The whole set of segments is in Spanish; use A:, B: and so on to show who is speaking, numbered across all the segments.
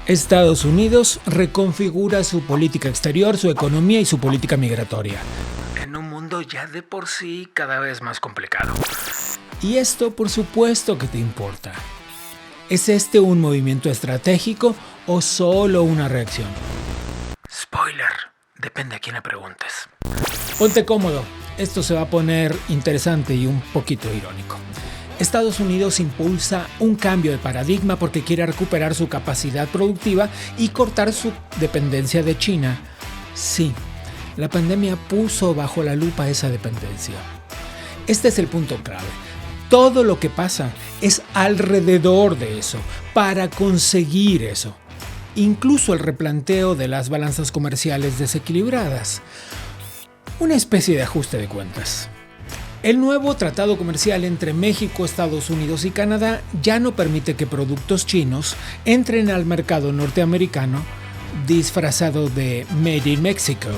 A: Estados Unidos reconfigura su política exterior, su economía y su política migratoria. En un mundo ya de por sí cada vez más complicado. Y esto, por supuesto, que te importa. ¿Es este un movimiento estratégico o solo una reacción? Spoiler, depende a quién le preguntes. Ponte cómodo, esto se va a poner interesante y un poquito irónico. Estados Unidos impulsa un cambio de paradigma porque quiere recuperar su capacidad productiva y cortar su dependencia de China. Sí, la pandemia puso bajo la lupa esa dependencia. Este es el punto clave. Todo lo que pasa es alrededor de eso, para conseguir eso. Incluso el replanteo de las balanzas comerciales desequilibradas. Una especie de ajuste de cuentas. El nuevo tratado comercial entre México, Estados Unidos y Canadá ya no permite que productos chinos entren al mercado norteamericano disfrazado de Made in Mexico,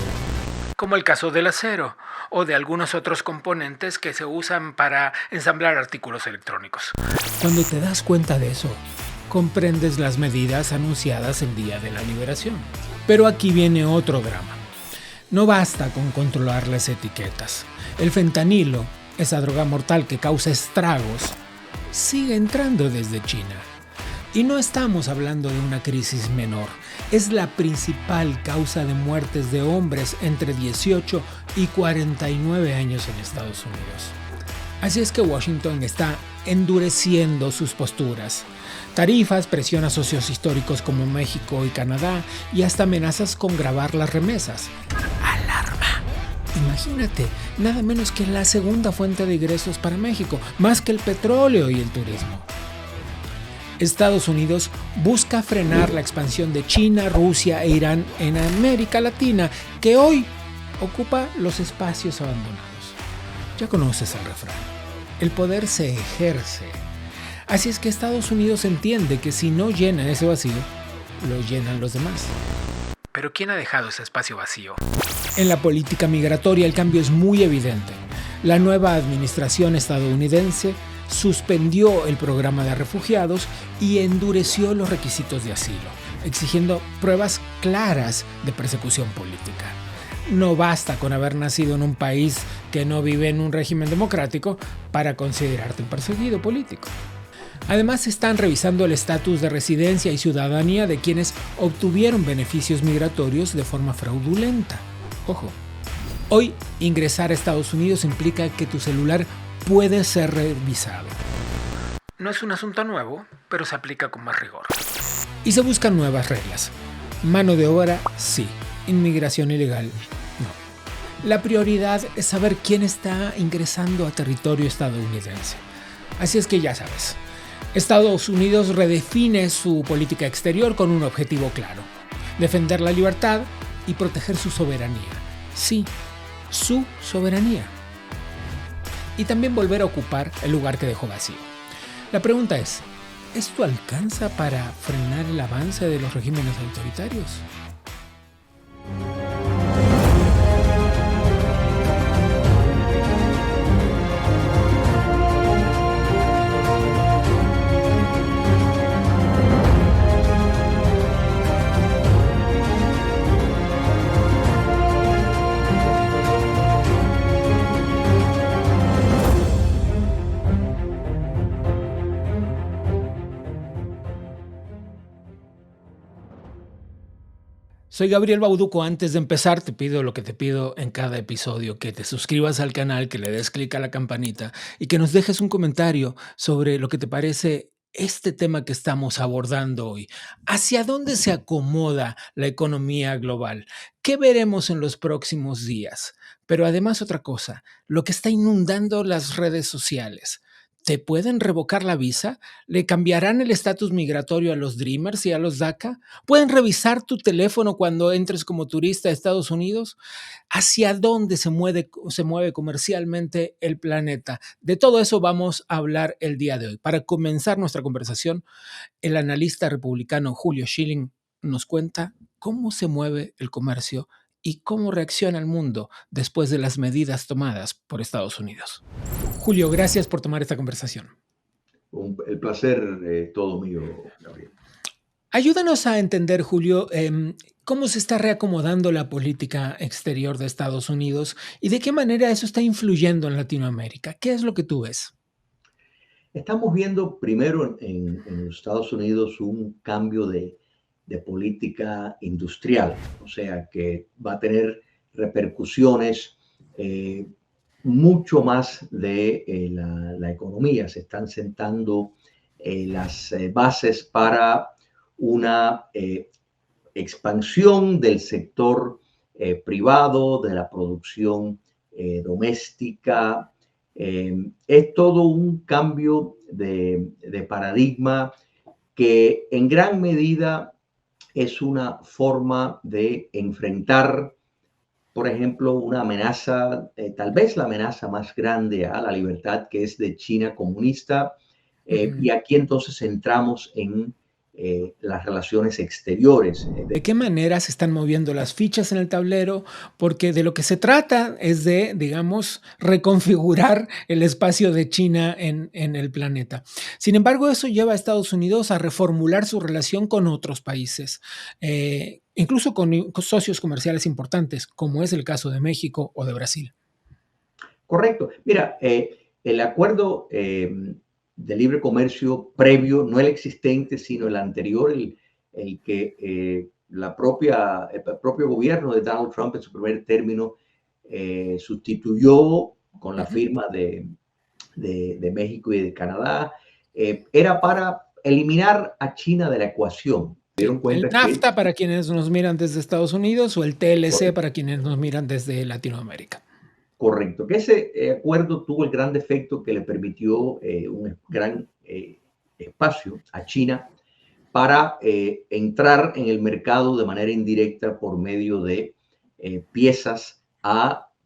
A: como el caso del acero o de algunos otros componentes que se usan para ensamblar artículos electrónicos. Cuando te das cuenta de eso, comprendes las medidas anunciadas el día de la liberación. Pero aquí viene otro drama. No basta con controlar las etiquetas. El fentanilo, esa droga mortal que causa estragos, sigue entrando desde China. Y no estamos hablando de una crisis menor. Es la principal causa de muertes de hombres entre 18 y 49 años en Estados Unidos. Así es que Washington está endureciendo sus posturas. Tarifas, presión a socios históricos como México y Canadá y hasta amenazas con gravar las remesas. ¡Alarma! Imagínate, nada menos que la segunda fuente de ingresos para México, más que el petróleo y el turismo. Estados Unidos busca frenar la expansión de China, Rusia e Irán en América Latina, que hoy ocupa los espacios abandonados. Ya conoces el refrán. El poder se ejerce. Así es que Estados Unidos entiende que si no llena ese vacío, lo llenan los demás. Pero ¿quién ha dejado ese espacio vacío? En la política migratoria el cambio es muy evidente. La nueva administración estadounidense suspendió el programa de refugiados y endureció los requisitos de asilo, exigiendo pruebas claras de persecución política. No basta con haber nacido en un país que no vive en un régimen democrático para considerarte un perseguido político. Además, están revisando el estatus de residencia y ciudadanía de quienes obtuvieron beneficios migratorios de forma fraudulenta. Ojo, hoy ingresar a Estados Unidos implica que tu celular puede ser revisado. No es un asunto nuevo, pero se aplica con más rigor. Y se buscan nuevas reglas. Mano de obra, sí. Inmigración ilegal, no. La prioridad es saber quién está ingresando a territorio estadounidense. Así es que ya sabes. Estados Unidos redefine su política exterior con un objetivo claro: defender la libertad y proteger su soberanía. Sí, su soberanía. Y también volver a ocupar el lugar que dejó vacío. La pregunta es, ¿esto alcanza para frenar el avance de los regímenes autoritarios? Soy Gabriel Bauduco. Antes de empezar, te pido lo que te pido en cada episodio: que te suscribas al canal, que le des clic a la campanita y que nos dejes un comentario sobre lo que te parece este tema que estamos abordando hoy. ¿Hacia dónde se acomoda la economía global? ¿Qué veremos en los próximos días? Pero además otra cosa, lo que está inundando las redes sociales. ¿Te pueden revocar la visa? ¿Le cambiarán el estatus migratorio a los Dreamers y a los DACA? ¿Pueden revisar tu teléfono cuando entres como turista a Estados Unidos? ¿Hacia dónde se mueve comercialmente el planeta? De todo eso vamos a hablar el día de hoy. Para comenzar nuestra conversación, el analista republicano Julio Schilling nos cuenta cómo se mueve el comercio y cómo reacciona el mundo después de las medidas tomadas por Estados Unidos. Julio, gracias por tomar esta conversación.
B: El placer todo mío, Gabriel.
A: Ayúdanos a entender, Julio, cómo se está reacomodando la política exterior de Estados Unidos y de qué manera eso está influyendo en Latinoamérica. ¿Qué es lo que tú ves?
B: Estamos viendo primero en los Estados Unidos un cambio de política industrial, o sea, que va a tener repercusiones eh, mucho más de la economía. Se están sentando las bases para una expansión del sector privado, de la producción doméstica. Es todo un cambio de paradigma que en gran medida es una forma de enfrentar, por ejemplo, una amenaza, tal vez la amenaza más grande a la libertad, que es de China comunista.
A: Ujú.
B: Y aquí entonces entramos en las relaciones exteriores.
A: ¿De qué manera se están moviendo las fichas en el tablero? Porque de lo que se trata es de, digamos, reconfigurar el espacio de China en el planeta. Sin embargo, eso lleva a Estados Unidos a reformular su relación con otros países, incluso con socios comerciales importantes, como es el caso de México o de Brasil.
B: Correcto. Mira, el acuerdo de libre comercio previo, no el existente, sino el anterior, el que el propio gobierno de Donald Trump en su primer término sustituyó con la
A: Ujú.
B: firma de México y de Canadá, era para eliminar a China de la ecuación. Se
A: Sí,
B: dieron
A: el
B: cuenta que
A: NAFTA para quienes nos miran desde Estados Unidos o el TLC
B: correcto,
A: para quienes nos miran desde Latinoamérica.
B: correcto, que ese acuerdo tuvo el gran defecto que le permitió un gran espacio a China para entrar en el mercado de manera indirecta por medio de piezas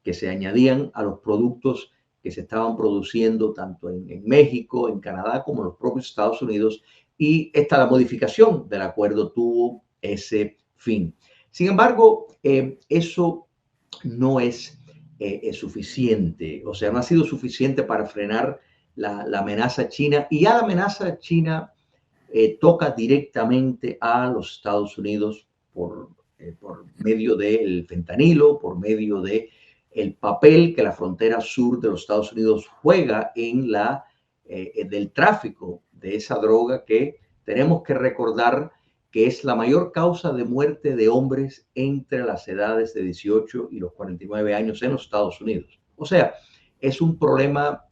B: que se añadían a los productos que se estaban produciendo tanto en México, en Canadá, como en los propios Estados Unidos. Y la modificación del acuerdo tuvo ese fin. Sin embargo, eso no es suficiente, o sea, no ha sido suficiente para frenar la amenaza china. Y ya la amenaza china toca directamente a los Estados Unidos por medio del fentanilo, por medio de el papel que la frontera sur de los Estados Unidos juega en del tráfico de esa droga, que tenemos que recordar que es la mayor causa de muerte de hombres entre las edades de 18 y los 49 años en los Estados Unidos. O sea, es un problema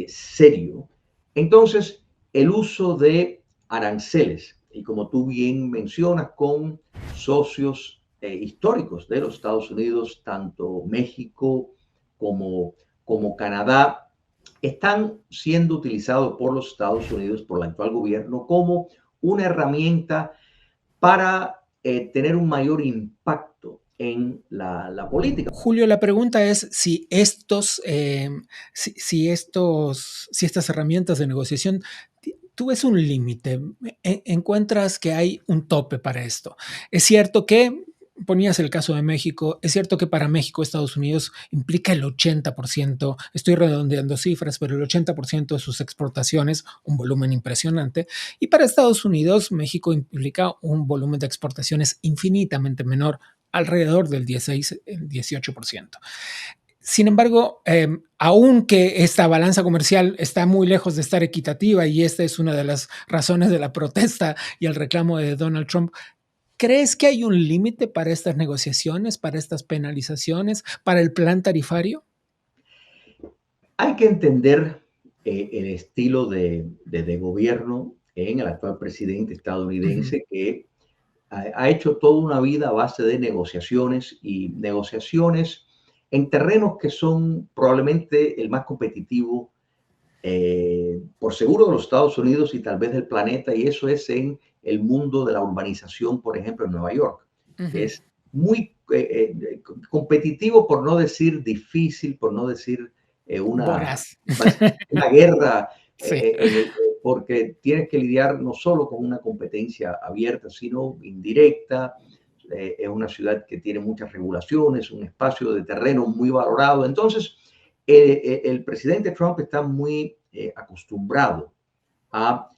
B: serio. Entonces, el uso de aranceles, y como tú bien mencionas, con socios históricos de los Estados Unidos, tanto México como Canadá, están siendo utilizados por los Estados Unidos, por el actual gobierno, como una herramienta para tener un mayor impacto en la política.
A: Julio, la pregunta es si si estas herramientas de negociación, tú ves un límite, encuentras que hay un tope para esto. Es cierto que, ponías el caso de México, es cierto que para México, Estados Unidos implica el 80%, estoy redondeando cifras, pero el 80% de sus exportaciones, un volumen impresionante, y para Estados Unidos, México implica un volumen de exportaciones infinitamente menor, alrededor del 16, 18%. Sin embargo, aunque esta balanza comercial está muy lejos de estar equitativa y esta es una de las razones de la protesta y el reclamo de Donald Trump, ¿crees que hay un límite para estas negociaciones, para estas penalizaciones, para el plan tarifario?
B: Hay que entender el estilo de gobierno en el actual presidente
A: Ujú.
B: estadounidense, que ha hecho toda una vida a base de negociaciones y negociaciones en terrenos que son probablemente el más competitivo por seguro de los Estados Unidos y tal vez del planeta, y eso es en el mundo de la urbanización, por ejemplo, en Nueva York, que
A: Ujú.
B: es muy competitivo, por no decir difícil, por no decir
A: Voraz.
B: una guerra,
A: Sí.
B: porque tienes que lidiar no solo con una competencia abierta, sino indirecta. Es una ciudad que tiene muchas regulaciones, un espacio de terreno muy valorado. Entonces, el presidente Trump está muy acostumbrado a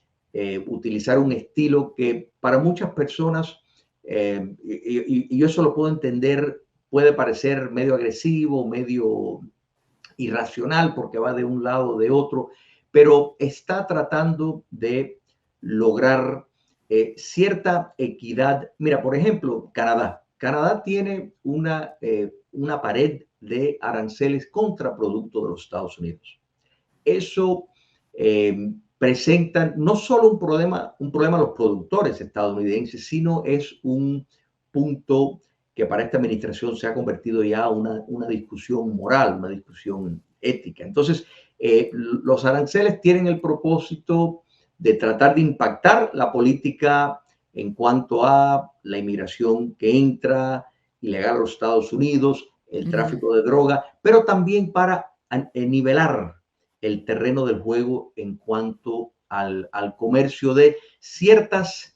B: utilizar un estilo que para muchas personas, y yo eso lo puedo entender, puede parecer medio agresivo, medio irracional porque va de un lado o de otro, pero está tratando de lograr cierta equidad. Mira, por ejemplo, Canadá. Canadá tiene una pared de aranceles contra productos de los Estados Unidos. Eso presenta no solo un problema a los productores estadounidenses, sino es un punto que para esta administración se ha convertido ya una discusión moral, una discusión ética. Entonces, los aranceles tienen el propósito de tratar de impactar la política en cuanto a la inmigración que entra ilegal a los Estados Unidos, el tráfico de droga, pero también para nivelar el terreno del juego en cuanto al comercio de ciertas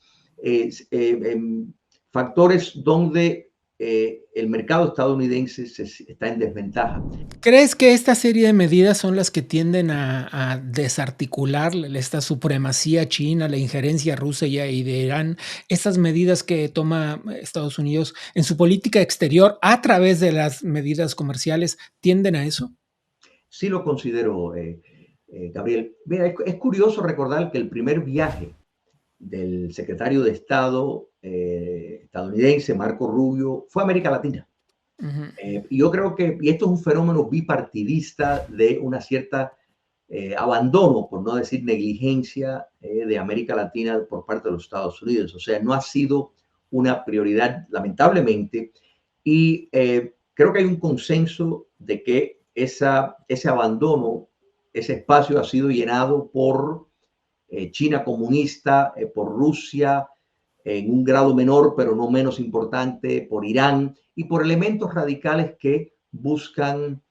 B: factores donde el mercado estadounidense está en desventaja.
A: ¿Crees que esta serie de medidas son las que tienden a desarticular esta supremacía china, la injerencia rusa y de Irán? Estas medidas que toma Estados Unidos en su política exterior a través de las medidas comerciales, ¿tienden a eso?
B: Sí lo considero, Gabriel. Mira, es curioso recordar que el primer viaje del secretario de Estado estadounidense, Marco Rubio, fue a América Latina. Y yo creo que, y esto es un fenómeno bipartidista de una cierta abandono, por no decir negligencia, de América Latina por parte de los Estados Unidos. O sea, no ha sido una prioridad, lamentablemente, y creo que hay un consenso de que ese abandono, ese espacio ha sido llenado por China comunista, por Rusia, en un grado menor, pero no menos importante, por Irán y por elementos radicales que buscan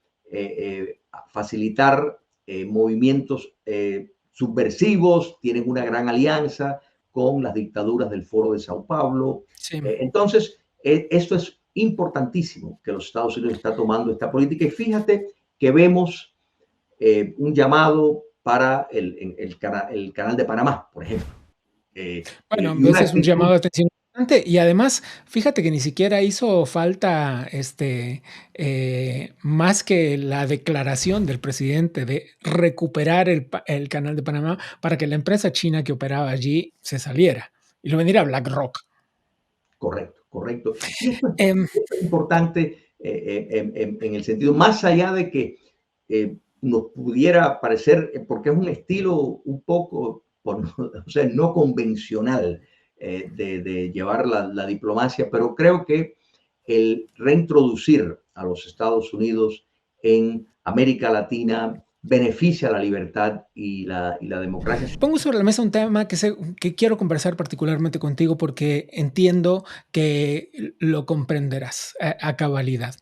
B: facilitar movimientos subversivos, tienen una gran alianza con las dictaduras del Foro de Sao Paulo.
A: Sí.
B: Entonces, esto es importantísimo que los Estados Unidos está tomando esta política y fíjate que vemos un llamado para el canal de Panamá, por ejemplo.
A: Bueno,
B: Y una
A: ese es un
B: actitud
A: llamado de atención importante y además, fíjate que ni siquiera hizo falta, más que la declaración del presidente de recuperar el canal de Panamá para que la empresa china que operaba allí se saliera y lo vendiera a BlackRock.
B: correcto, correcto. Y
A: Em,
B: esto es importante en el sentido, más allá de que nos pudiera parecer, porque es un estilo un poco, o sea, no convencional de llevar la diplomacia, pero creo que el reintroducir a los Estados Unidos en América Latina beneficia la libertad y la democracia.
A: Pongo sobre la mesa un tema que quiero conversar particularmente contigo porque entiendo que lo comprenderás a cabalidad.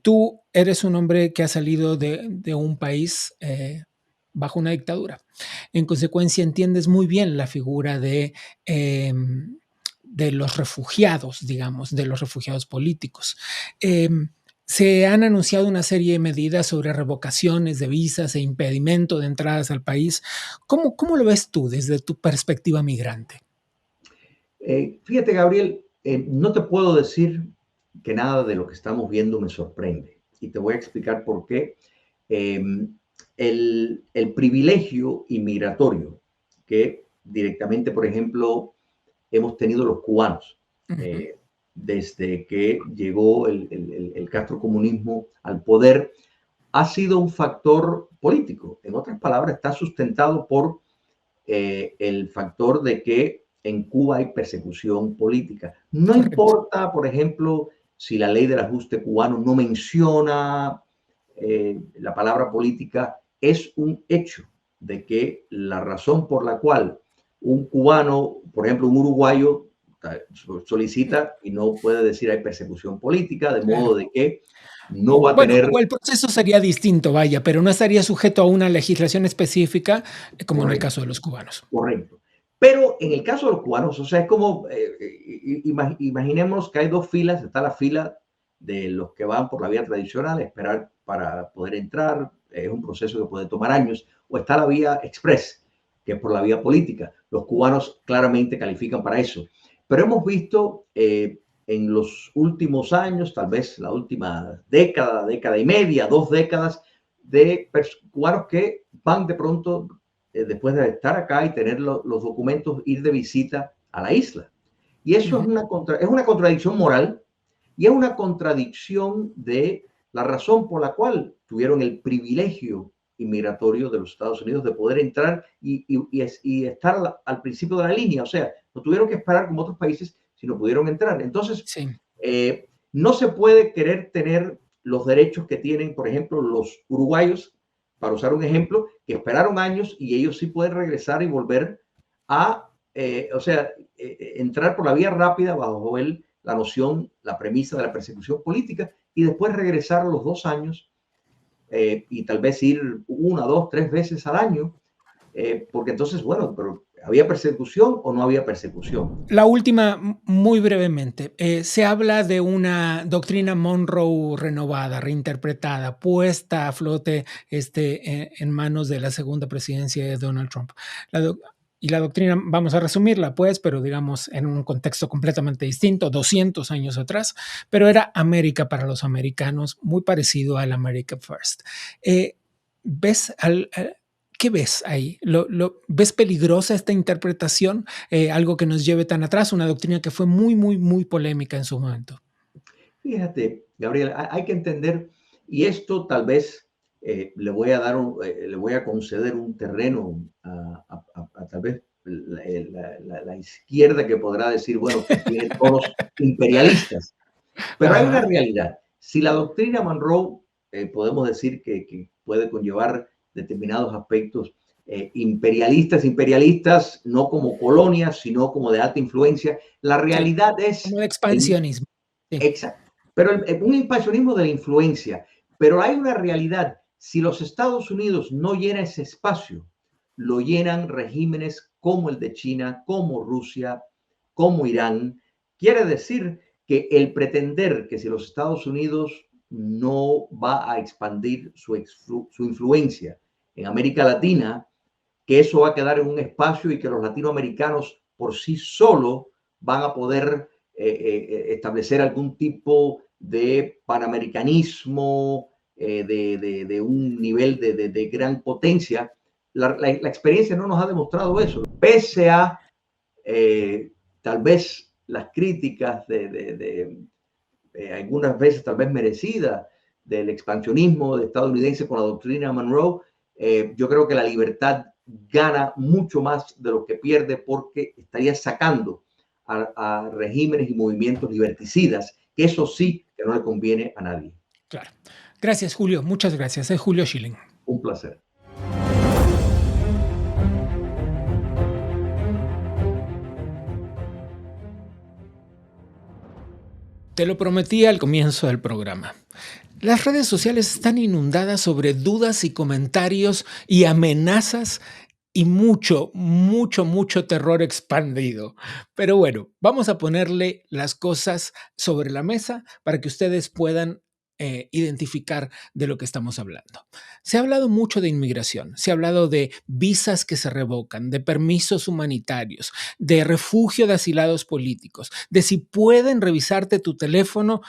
A: Tú eres un hombre que ha salido de un país bajo una dictadura. En consecuencia, entiendes muy bien la figura de los refugiados, digamos, de los refugiados políticos. Se han anunciado una serie de medidas sobre revocaciones de visas e impedimento de entradas al país. ¿Cómo lo ves tú desde tu perspectiva migrante?
B: Fíjate, Gabriel, no te puedo decir que nada de lo que estamos viendo me sorprende. Y te voy a explicar por qué. Eh, el privilegio inmigratorio que directamente, por ejemplo, hemos tenido los cubanos
A: Ujú.
B: desde que llegó el castrocomunismo al poder, ha sido un factor político. En otras palabras, está sustentado por el factor de que en Cuba hay persecución política. No
A: Correcto.
B: importa, por ejemplo, si la ley del ajuste cubano no menciona la palabra política, es un hecho de que la razón por la cual un cubano, por ejemplo, un uruguayo, solicita y no puede decir hay persecución política, de
A: Claro.
B: modo de que no va a
A: Bueno,
B: tener
A: o el proceso sería distinto, vaya, pero no estaría sujeto a una legislación específica, como en el
B: correcto.
A: caso de los cubanos.
B: Correcto. Pero en el caso de los cubanos, o sea, es como, imaginemos que hay dos filas, está la fila de los que van por la vía tradicional, esperar para poder entrar, es un proceso que puede tomar años, o está la vía express, que es por la vía política. Los cubanos claramente califican para eso. Pero hemos visto en los últimos años, tal vez la última década, década y media, 2 décadas, de cubanos que van de pronto, después de estar acá y tener los documentos, ir de visita a la isla. Y eso es una contradicción moral y es una contradicción de la razón por la cual tuvieron el privilegio inmigratorio de los Estados Unidos de poder entrar y estar al principio de la línea. O sea, no tuvieron que esperar como otros países, sino pudieron entrar. Entonces,
A: Sí.
B: No se puede querer tener los derechos que tienen, por ejemplo, los uruguayos, para usar un ejemplo, que esperaron años y ellos sí pueden regresar y volver a, entrar por la vía rápida bajo la noción, la premisa de la persecución política y después regresar a los 2 años y tal vez ir 1, 2, 3 veces al año, porque entonces, bueno, pero ¿había persecución o no había persecución?
A: La última, muy brevemente, se habla de una doctrina Monroe renovada, reinterpretada, puesta a flote en manos de la segunda presidencia de Donald Trump. Y la doctrina, vamos a resumirla, pues, pero digamos en un contexto completamente distinto, 200 años atrás, pero era América para los americanos, muy parecido al America First. ¿Ves ¿Qué ves ahí? ¿Ves peligrosa esta interpretación? Algo que nos lleve tan atrás, una doctrina que fue muy, muy, muy polémica en su momento.
B: Fíjate, Gabriel, hay que entender, y esto tal vez le voy a conceder un terreno a tal vez la izquierda que podrá decir, bueno, que tiene tonos imperialistas. Pero hay una
A: Ajá.
B: realidad. Si la doctrina Monroe podemos decir que puede conllevar determinados aspectos imperialistas, no como colonias, sino como de alta influencia, la
A: Sí,
B: realidad
A: como
B: es,
A: de expansionismo. Sí.
B: exacto, pero un expansionismo de la influencia. Pero hay una realidad. Si los Estados Unidos no llenan ese espacio, lo llenan regímenes como el de China, como Rusia, como Irán. Quiere decir que el pretender que si los Estados Unidos no va a expandir su influencia en América Latina, que eso va a quedar en un espacio y que los latinoamericanos por sí solos van a poder establecer algún tipo de panamericanismo, de un nivel de gran potencia. La experiencia no nos ha demostrado eso, pese a tal vez las críticas algunas veces tal vez merecidas del expansionismo estadounidense con la doctrina Monroe. Yo creo que la libertad gana mucho más de lo que pierde porque estaría sacando a regímenes y movimientos liberticidas, que eso sí que no le conviene a nadie.
A: Claro. Gracias, Julio. Muchas gracias. Es Julio Schilling.
B: Un placer.
A: Te lo prometí al comienzo del programa. Las redes sociales están inundadas sobre dudas y comentarios y amenazas y mucho, mucho, mucho terror expandido. Pero bueno, vamos a ponerle las cosas sobre la mesa para que ustedes puedan identificar de lo que estamos hablando. Se ha hablado mucho de inmigración, se ha hablado de visas que se revocan, de permisos humanitarios, de refugio de asilados políticos, de si pueden revisarte tu teléfono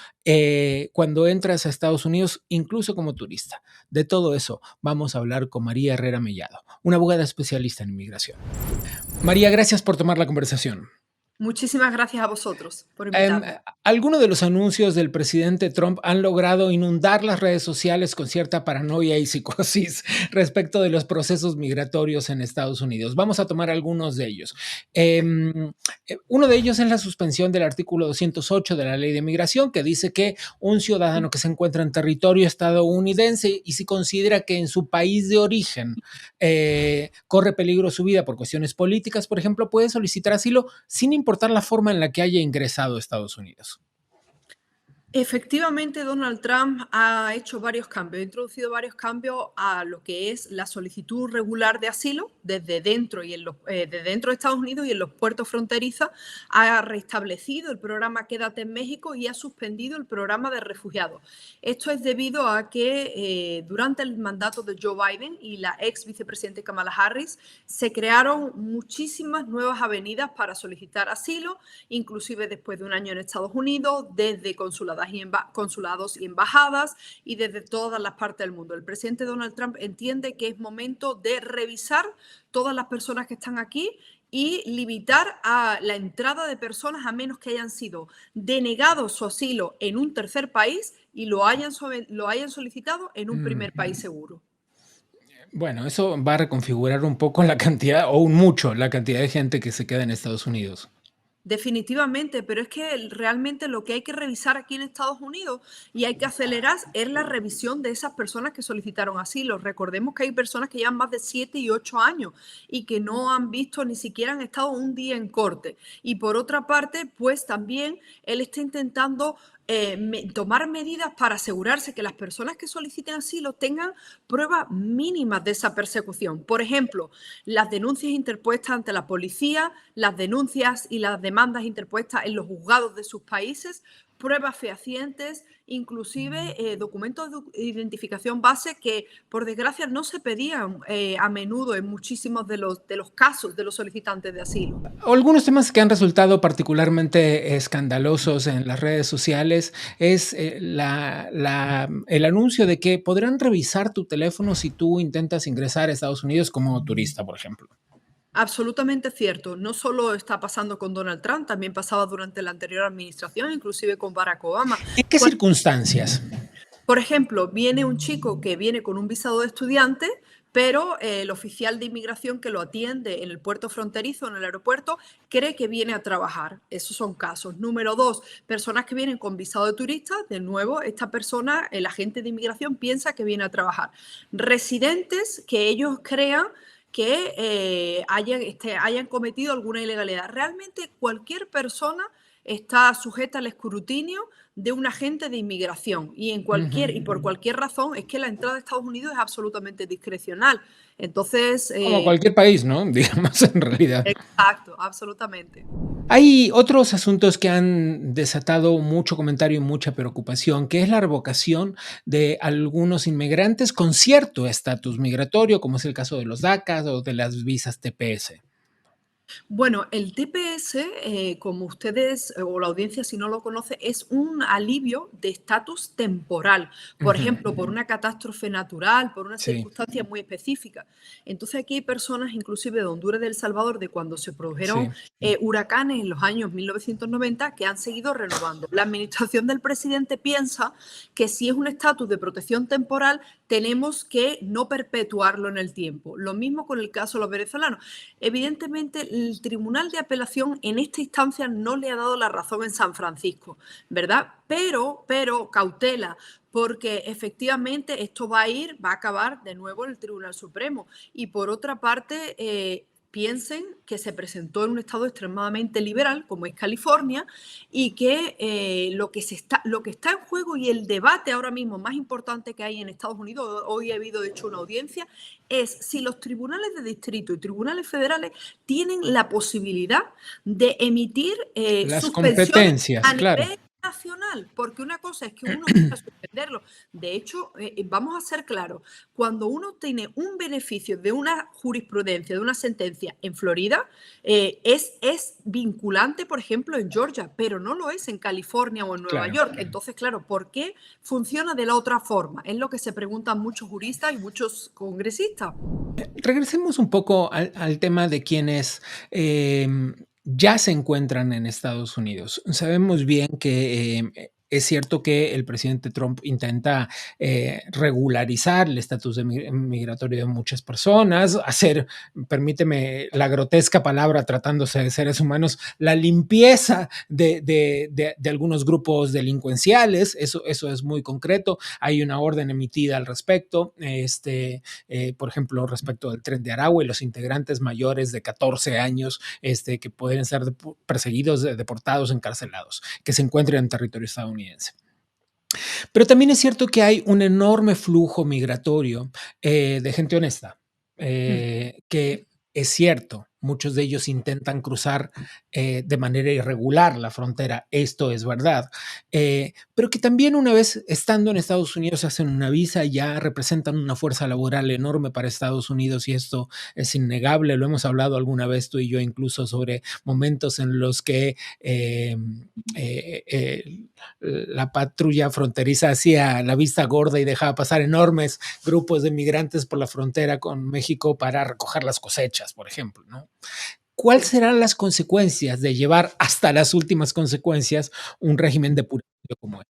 A: cuando entras a Estados Unidos, incluso como turista. De todo eso vamos a hablar con María Herrera Mellado, una abogada especialista en inmigración. María, gracias por tomar la conversación.
C: Muchísimas gracias a vosotros por invitarme.
A: Algunos de los anuncios del presidente Trump han logrado inundar las redes sociales con cierta paranoia y psicosis respecto de los procesos migratorios en Estados Unidos. Vamos a tomar algunos de ellos. Uno de ellos es la suspensión del artículo 208 de la ley de migración, que dice que un ciudadano que se encuentra en territorio estadounidense y si considera que en su país de origen corre peligro su vida por cuestiones políticas, por ejemplo, puede solicitar asilo sin importar la forma en la que haya ingresado a Estados Unidos.
C: Efectivamente, Donald Trump ha hecho varios cambios, ha introducido varios cambios a lo que es la solicitud regular de asilo desde dentro, desde dentro de Estados Unidos y en los puertos fronterizos. Ha restablecido el programa Quédate en México y ha suspendido el programa de refugiados. Esto es debido a que durante el mandato de Joe Biden y la ex vicepresidenta Kamala Harris se crearon muchísimas nuevas avenidas para solicitar asilo, inclusive después de un año en Estados Unidos, desde consulados y embajadas y desde todas las partes del mundo. El presidente Donald Trump entiende que es momento de revisar todas las personas que están aquí y limitar a la entrada de personas a menos que hayan sido denegados su asilo en un tercer país y lo hayan solicitado en un primer país seguro.
A: Bueno, eso va a reconfigurar un poco la cantidad, o mucho, la cantidad de gente que se queda en Estados Unidos.
C: Definitivamente, pero es que realmente lo que hay que revisar aquí en Estados Unidos y hay que acelerar es la revisión de esas personas que solicitaron asilo. Recordemos que hay personas que llevan más de 7 y 8 años y que no han visto ni siquiera han estado un día en corte. Y por otra parte, pues también él está intentando tomar medidas para asegurarse que las personas que soliciten asilo tengan pruebas mínimas de esa persecución. Por ejemplo, las denuncias interpuestas ante la policía, las denuncias y las demandas interpuestas en los juzgados de sus países, pruebas fehacientes, inclusive documentos de identificación base que, por desgracia, no se pedían a menudo en muchísimos de los casos de los solicitantes de asilo.
A: Algunos temas que han resultado particularmente escandalosos en las redes sociales es el anuncio de que podrán revisar tu teléfono si tú intentas ingresar a Estados Unidos como turista, por ejemplo.
C: Absolutamente cierto. No solo está pasando con Donald Trump, también pasaba durante la anterior administración, inclusive con Barack Obama.
A: ¿En qué circunstancias?
C: Por ejemplo, viene un chico que viene con un visado de estudiante, pero el oficial de inmigración que lo atiende en el puerto fronterizo, en el aeropuerto, cree que viene a trabajar. Esos son casos. Número 2, personas que vienen con visado de turista. De nuevo, esta persona, el agente de inmigración, piensa que viene a trabajar. Residentes que ellos crean que hayan cometido alguna ilegalidad. Realmente cualquier persona está sujeta al escrutinio de un agente de inmigración y por cualquier razón es que la entrada a Estados Unidos es absolutamente discrecional. Entonces,
A: como cualquier país, ¿no? Digamos, en realidad.
C: Exacto, absolutamente.
A: Hay otros asuntos que han desatado mucho comentario y mucha preocupación, que es la revocación de algunos inmigrantes con cierto estatus migratorio, como es el caso de los DACA o de las visas TPS.
C: Bueno, el TPS, como ustedes o la audiencia si no lo conoce, es un alivio de estatus temporal. Por ejemplo, por una catástrofe natural, por una circunstancia muy específica. Entonces aquí hay personas, inclusive de Honduras y de El Salvador, de cuando se produjeron huracanes en los años 1990, que han seguido renovando. La administración del presidente piensa que si es un estatus de protección temporal, tenemos que no perpetuarlo en el tiempo. Lo mismo con el caso de los venezolanos. Evidentemente, el Tribunal de Apelación en esta instancia no le ha dado la razón en San Francisco, ¿verdad? Pero cautela, porque efectivamente esto va a acabar de nuevo en el Tribunal Supremo. Y por otra parte, piensen que se presentó en un estado extremadamente liberal, como es California, y que lo que está en juego y el debate ahora mismo más importante que hay en Estados Unidos, hoy ha habido de hecho una audiencia, es si los tribunales de distrito y tribunales federales tienen la posibilidad de emitir
A: las
C: suspensiones
A: competencias,
C: a
A: claro.
C: nivel nacional, porque una cosa es que uno quiera suspenderlo. De hecho, vamos a ser claros, cuando uno tiene un beneficio de una jurisprudencia, de una sentencia en Florida, es vinculante, por ejemplo, en Georgia, pero no lo es en California o en Nueva York. Entonces, claro, ¿por qué funciona de la otra forma? Es lo que se preguntan muchos juristas y muchos congresistas.
A: Regresemos un poco al tema de quienes ya se encuentran en Estados Unidos. Sabemos bien que es cierto que el presidente Trump intenta regularizar el estatus migratorio de muchas personas, hacer, permíteme la grotesca palabra tratándose de seres humanos, la limpieza de algunos grupos delincuenciales. Eso es muy concreto. Hay una orden emitida al respecto, por ejemplo, respecto del Tren de Aragua y los integrantes mayores de 14 años que pueden ser perseguidos, deportados, encarcelados, que se encuentren en territorio estadounidense. Pero también es cierto que hay un enorme flujo migratorio de gente honesta,
C: Mm.
A: que es cierto, muchos de ellos intentan cruzar de manera irregular la frontera, esto es verdad, pero que también una vez estando en Estados Unidos hacen una visa, ya representan una fuerza laboral enorme para Estados Unidos y esto es innegable, lo hemos hablado alguna vez tú y yo incluso sobre momentos en los que eh, eh, la patrulla fronteriza hacía la vista gorda y dejaba pasar enormes grupos de migrantes por la frontera con México para recoger las cosechas, por ejemplo, ¿no? ¿Cuáles
C: Sí.
A: serán las consecuencias de llevar hasta las últimas consecuencias un régimen depuratorio como este?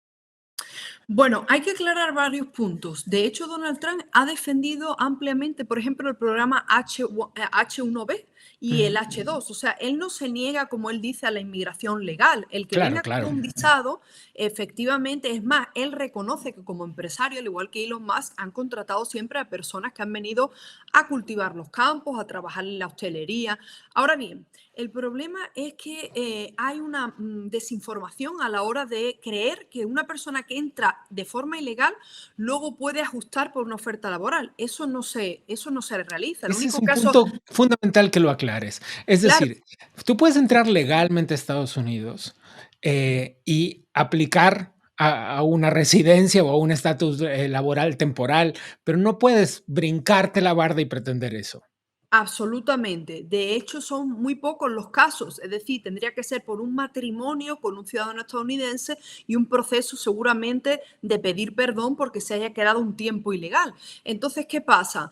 C: Bueno, hay que aclarar varios puntos. De hecho, Donald Trump ha defendido ampliamente, por ejemplo, el programa H1B y el
A: Ujú.
C: H2. O sea, él no se niega, como él dice, a la inmigración legal. El que
A: Claro,
C: venga con
A: claro.
C: un visado, efectivamente, es más, él reconoce que como empresario, al igual que Elon Musk, han contratado siempre a personas que han venido a cultivar los campos, a trabajar en la hostelería. Ahora bien, el problema es que hay una desinformación a la hora de creer que una persona que entra de forma ilegal luego puede ajustar por una oferta laboral. Eso no se realiza. El
A: Ese es
C: único
A: un
C: caso,
A: punto fundamental que lo aclares. Es
C: claro,
A: decir, tú puedes entrar legalmente a Estados Unidos y aplicar a una residencia o a un estatus laboral temporal, pero no puedes brincarte la barda y pretender eso.
C: absolutamente. De hecho, son muy pocos los casos. Es decir, tendría que ser por un matrimonio con un ciudadano estadounidense y un proceso seguramente de pedir perdón porque se haya quedado un tiempo ilegal. Entonces, ¿qué pasa?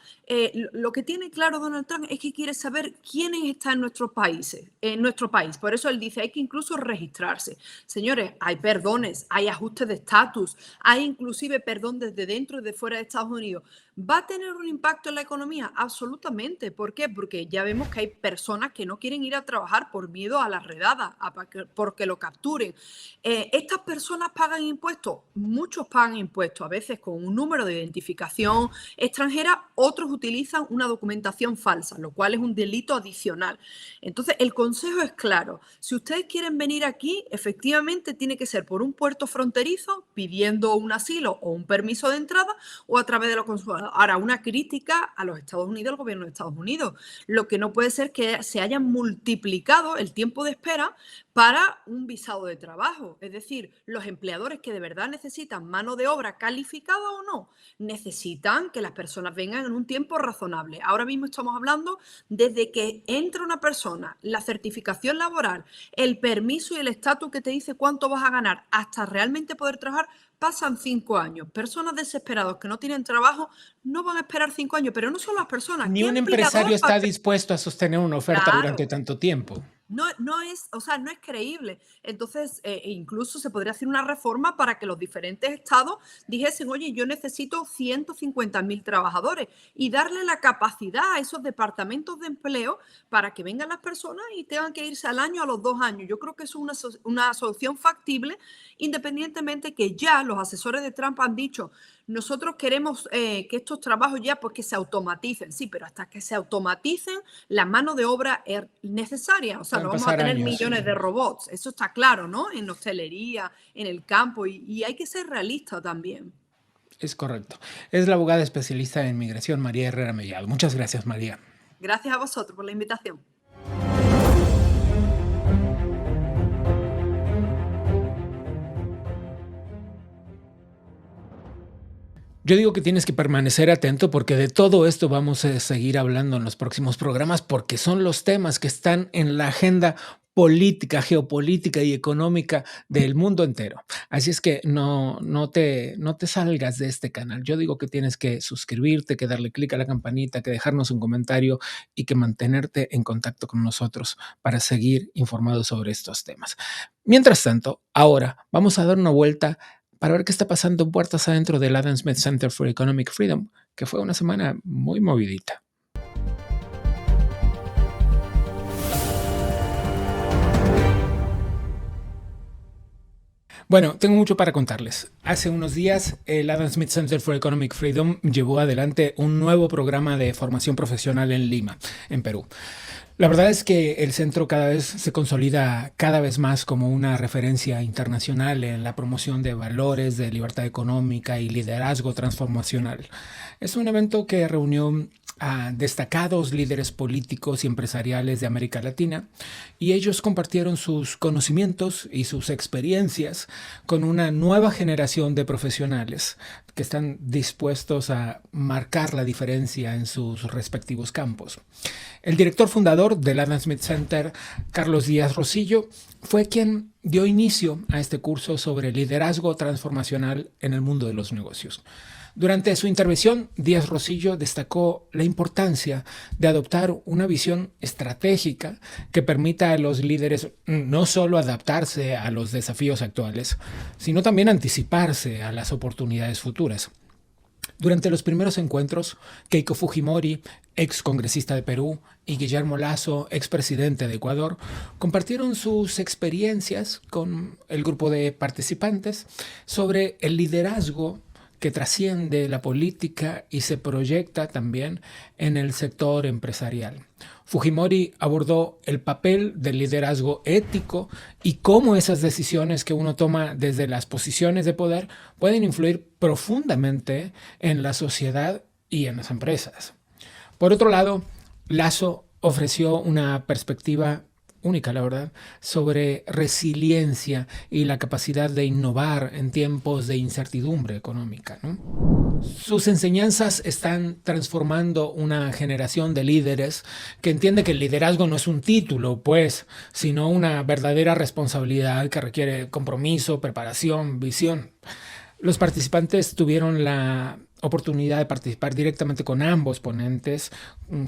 C: Lo que tiene claro Donald Trump es que quiere saber quiénes están en nuestros países, en nuestro país. Por eso él dice, hay que incluso registrarse. Señores, hay perdones, hay ajustes de estatus, hay inclusive perdón desde dentro y de fuera de Estados Unidos. ¿Va a tener un impacto en la economía? Absolutamente. ¿Por qué? Porque ya vemos que hay personas que no quieren ir a trabajar por miedo a las redadas, porque lo capturen. ¿Estas personas pagan impuestos? Muchos pagan impuestos, a veces con un número de identificación extranjera, otros utilizan una documentación falsa, lo cual es un delito adicional. Entonces, el consejo es claro. Si ustedes quieren venir aquí, efectivamente tiene que ser por un puerto fronterizo, pidiendo un asilo o un permiso de entrada, o a través de los consulados. Ahora, una crítica a los Estados Unidos, al gobierno de Estados Unidos. Lo que no puede ser que se haya multiplicado el tiempo de espera para un visado de trabajo. Es decir, los empleadores que de verdad necesitan mano de obra calificada o no, necesitan que las personas vengan en un tiempo razonable. Ahora mismo estamos hablando desde que entra una persona, la certificación laboral, el permiso y el estatus que te dice cuánto vas a ganar, hasta realmente poder trabajar, pasan 5 años. Personas desesperadas que no tienen trabajo no van a esperar 5 años, pero no solo las personas.
A: Ni
C: ¿Qué
A: un
C: empleador
A: empresario
C: va a
A: está
C: esperar?
A: dispuesto a sostener una oferta durante
C: Claro.
A: tanto tiempo.
C: No es, o sea, no es creíble. Entonces, incluso se podría hacer una reforma para que los diferentes estados dijesen, oye, yo necesito 150.000 trabajadores y darle la capacidad a esos departamentos de empleo para que vengan las personas y tengan que irse al año, a los 2 años. Yo creo que es una solución factible, independientemente que ya los asesores de Trump han dicho, nosotros queremos que estos trabajos ya pues que se automaticen. Sí, pero hasta que se automaticen, la mano de obra es necesaria. O sea,
A: Van a
C: no vamos a
A: pasar
C: tener
A: años.
C: millones de robots. Eso está claro, ¿no? En hostelería, en el campo. Y hay que ser realista también.
A: Es correcto. Es la abogada especialista en migración, María Herrera Mellado. Muchas gracias, María.
C: Gracias a vosotros por la invitación.
A: Yo digo que tienes que permanecer atento porque de todo esto vamos a seguir hablando en los próximos programas porque son los temas que están en la agenda política, geopolítica y económica del mundo entero. Así es que no te salgas de este canal. Yo digo que tienes que suscribirte, que darle clic a la campanita, que dejarnos un comentario y que mantenerte en contacto con nosotros para seguir informados sobre estos temas. Mientras tanto, ahora vamos a dar una vuelta para ver qué está pasando puertas adentro del Adam Smith Center for Economic Freedom, que fue una semana muy movidita. Bueno, tengo mucho para contarles. Hace unos días, el Adam Smith Center for Economic Freedom llevó adelante un nuevo programa de formación profesional en Lima, en Perú. La verdad es que el centro cada vez se consolida cada vez más como una referencia internacional en la promoción de valores de libertad económica y liderazgo transformacional. Es un evento que reunió a destacados líderes políticos y empresariales de América Latina, y ellos compartieron sus conocimientos y sus experiencias con una nueva generación de profesionales que están dispuestos a marcar la diferencia en sus respectivos campos. El director fundador del Adam Smith Center, Carlos Díaz Rosillo, fue quien dio inicio a este curso sobre liderazgo transformacional en el mundo de los negocios. Durante su intervención, Díaz Rosillo destacó la importancia de adoptar una visión estratégica que permita a los líderes no solo adaptarse a los desafíos actuales, sino también anticiparse a las oportunidades futuras. Durante los primeros encuentros, Keiko Fujimori, ex congresista de Perú, y Guillermo Lasso, expresidente de Ecuador, compartieron sus experiencias con el grupo de participantes sobre el liderazgo que trasciende la política y se proyecta también en el sector empresarial. Fujimori abordó el papel del liderazgo ético y cómo esas decisiones que uno toma desde las posiciones de poder pueden influir profundamente en la sociedad y en las empresas. Por otro lado, Lasso ofreció una perspectiva única, la verdad, sobre resiliencia y la capacidad de innovar en tiempos de incertidumbre económica, ¿no? Sus enseñanzas están transformando una generación de líderes que entiende que el liderazgo no es un título, pues, sino una verdadera responsabilidad que requiere compromiso, preparación, visión. Los participantes tuvieron la oportunidad de participar directamente con ambos ponentes,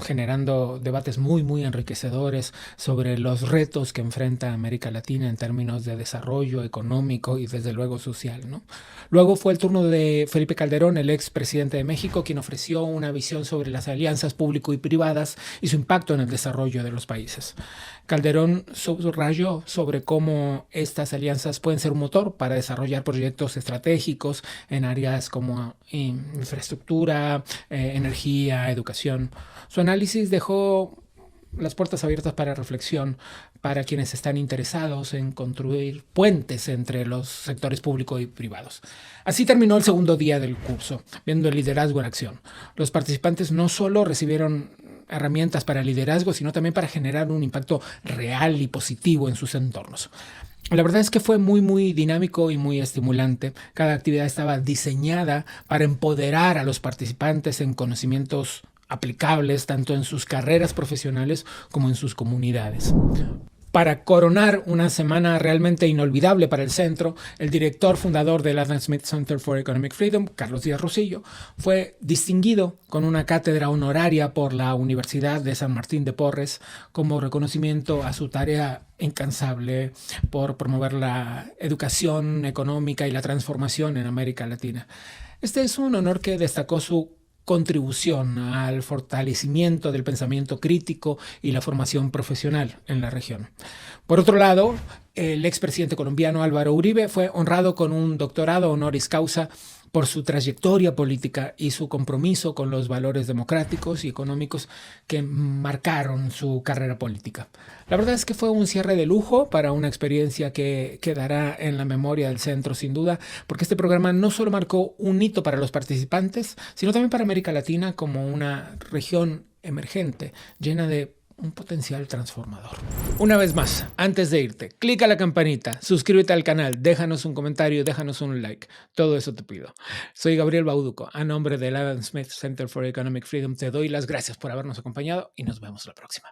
A: generando debates muy enriquecedores sobre los retos que enfrenta América Latina en términos de desarrollo económico y desde luego social, ¿no? Luego fue el turno de Felipe Calderón, el ex presidente de México, quien ofreció una visión sobre las alianzas público y privadas y su impacto en el desarrollo de los países. Calderón subrayó sobre cómo estas alianzas pueden ser un motor para desarrollar proyectos estratégicos en áreas como infraestructura, energía, educación. Su análisis dejó las puertas abiertas para reflexión para quienes están interesados en construir puentes entre los sectores públicos y privados. Así terminó el segundo día del curso, viendo el liderazgo en acción. Los participantes no solo recibieron herramientas para el liderazgo, sino también para generar un impacto real y positivo en sus entornos. La verdad es que fue muy dinámico y muy estimulante. Cada actividad estaba diseñada para empoderar a los participantes en conocimientos aplicables tanto en sus carreras profesionales como en sus comunidades. Para coronar una semana realmente inolvidable para el centro, el director fundador del Adam Smith Center for Economic Freedom, Carlos Díaz Rosillo, fue distinguido con una cátedra honoraria por la Universidad de San Martín de Porres como reconocimiento a su tarea incansable por promover la educación económica y la transformación en América Latina. Este es un honor que destacó su contribución al fortalecimiento del pensamiento crítico y la formación profesional en la región. Por otro lado, el expresidente colombiano Álvaro Uribe fue honrado con un doctorado honoris causa por su trayectoria política y su compromiso con los valores democráticos y económicos que marcaron su carrera política. La verdad es que fue un cierre de lujo para una experiencia que quedará en la memoria del centro sin duda, porque este programa no solo marcó un hito para los participantes, sino también para América Latina como una región emergente, llena de un potencial transformador. Una vez más, antes de irte, clica la campanita, suscríbete al canal, déjanos un comentario, déjanos un like. Todo eso te pido. Soy Gabriel Bauduco. A nombre del Adam Smith Center for Economic Freedom te doy las gracias por habernos acompañado y nos vemos la próxima.